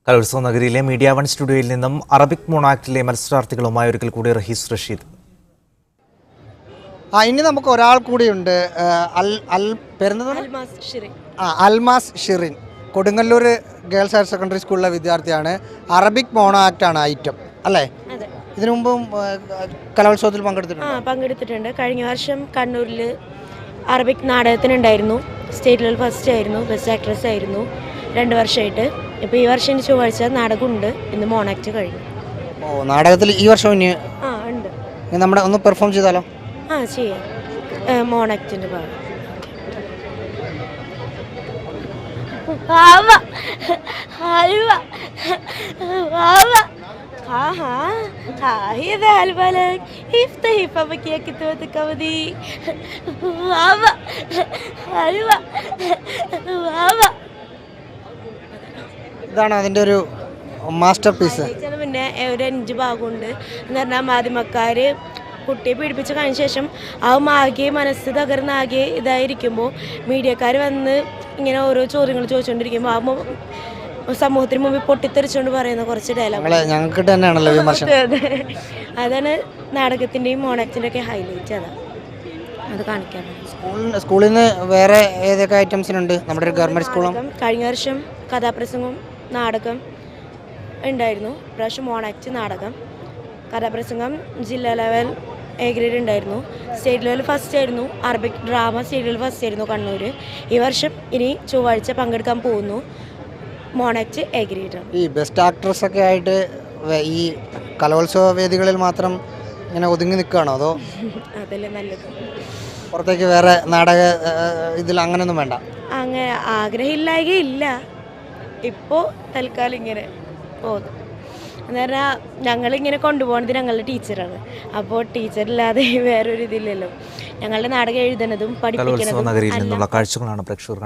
കലോത്സവ നഗരിയിലെ media one സ്റ്റുഡിയോയിൽ നിന്നും അറബിക് മൊണാക്റ്റിലെ മത്സരാർത്ഥികളുമായി ഒരിക്കൽ കൂടി റഹീസ് റഷീദ്. ഇനി നമുക്ക് ഒരാൾ കൂടിയുണ്ട്. Almas Shirin Kodungallur girls higher secondary സ്കൂളിലെ വിദ്യാർത്ഥിയാണ്. അറബിക് മോണോ ആക്റ്റാണ് ഐറ്റം അല്ലേ? ഇതിനു മുമ്പും കലോത്സവത്തിൽ പങ്കെടുത്തിട്ടുണ്ട്. കഴിഞ്ഞ വർഷം കണ്ണൂരിൽ അറബിക് നാടകത്തിനുണ്ടായിരുന്നു. സ്റ്റേറ്റ് ലെവൽ ഫസ്റ്റ് ആയിരുന്നു, ബെസ്റ്റ് ആക്ട്രസ് ആയിരുന്നു 2 വർഷമായിട്ട്. ഇപ്പോൾ ഈ വർഷം ചൊവ്വാഴ്ച നാടകമുണ്ട്. ഇന്ന് മോണാക്ട് കഴിഞ്ഞു. നാടകത്തിൽ ഈ വർഷം ഉണ്ട്. നമ്മുടെ ഒന്ന് പെർഫോം ചെയ്താലോ? ചെയ്യാം. മോണാക്ടിൻ്റെ ഭാഗം يا ذا البلد افتحي فمك يا كتوتك ودي واوا حلوة واوا. ഇതാണ് അതിൻ്റെ ഒരു മാസ്റ്റർ പീസ്. പിന്നെ ഒരു 5 ഭാഗമുണ്ട് എന്ന് പറഞ്ഞാൽ മാധ്യമക്കാർ കുട്ടിയെ പീഡിപ്പിച്ച് കഴിഞ്ഞ ശേഷം ആകെ മനസ്സ് തകർന്നാകെ ഇതായിരിക്കുമ്പോൾ മീഡിയക്കാർ വന്ന് ഇങ്ങനെ ഓരോ ചോദ്യങ്ങൾ ചോദിച്ചുകൊണ്ടിരിക്കുമ്പോൾ സമൂഹത്തിന് മുമ്പിൽ പൊട്ടിത്തെറിച്ചുകൊണ്ട് പറയുന്ന കുറച്ച് ഡയലോഗ് ഞങ്ങൾക്ക് തന്നെയാണല്ലോ വിമർശനം. അതാണ് നാടകത്തിൻ്റെയും മോണാക്റ്റിൻ്റെ ഒക്കെ ഹൈലൈറ്റ്. അത് കാണിക്കാൻ സ്കൂളിൽ നിന്ന് വേറെ ഏതൊക്കെ ഐറ്റംസിനുണ്ട്? നമ്മുടെ ഒരു ഗവൺമെൻറ് സ്കൂളും കഴിഞ്ഞ വർഷം കഥാപ്രസംഗം നാടകം ഉണ്ടായിരുന്നു. ഇപ്രാവശ്യം മോണാക്റ്റ് നാടകം. കഥാപ്രസംഗം ജില്ലാ ലെവൽ എ ഗ്രേഡ് ഉണ്ടായിരുന്നു. സ്റ്റേറ്റ് ലെവൽ ഫസ്റ്റ് ആയിരുന്നു. Arabic drama state level first ആയിരുന്നു കണ്ണൂർ. ഈ വർഷം ഇനി ചൊവ്വാഴ്ച പങ്കെടുക്കാൻ പോകുന്നു. Mono act A grade. ഈ ബെസ്റ്റ് ആക്ട്രസ് ഒക്കെ ആയിട്ട് ഈ കലോത്സവ വേദികളിൽ മാത്രം ഇങ്ങനെ ഒതുങ്ങി നിൽക്കുകയാണോ അതോ അതല്ലേ നല്ലത്? പുറത്തേക്ക് വേറെ നാടക ഇതിൽ അങ്ങനെയൊന്നും വേണ്ട? അങ്ങനെ ആഗ്രഹമില്ലായികയില്ല. ഇപ്പോൾ തൽക്കാലം ഇങ്ങനെ പോകുന്നു. എന്ന് പറഞ്ഞാൽ ഞങ്ങളിങ്ങനെ കൊണ്ടുപോകുന്നത് ഞങ്ങളുടെ ടീച്ചറാണ്. അപ്പോൾ ടീച്ചറില്ലാതെ വേറൊരു ഇതില്ലല്ലോ. ഞങ്ങളുടെ നാടകം എഴുതുന്നതും പഠിപ്പിക്കുന്നതും നഗരിയിൽ നിന്നുള്ള കാഴ്ചകളാണ് പ്രേക്ഷകർ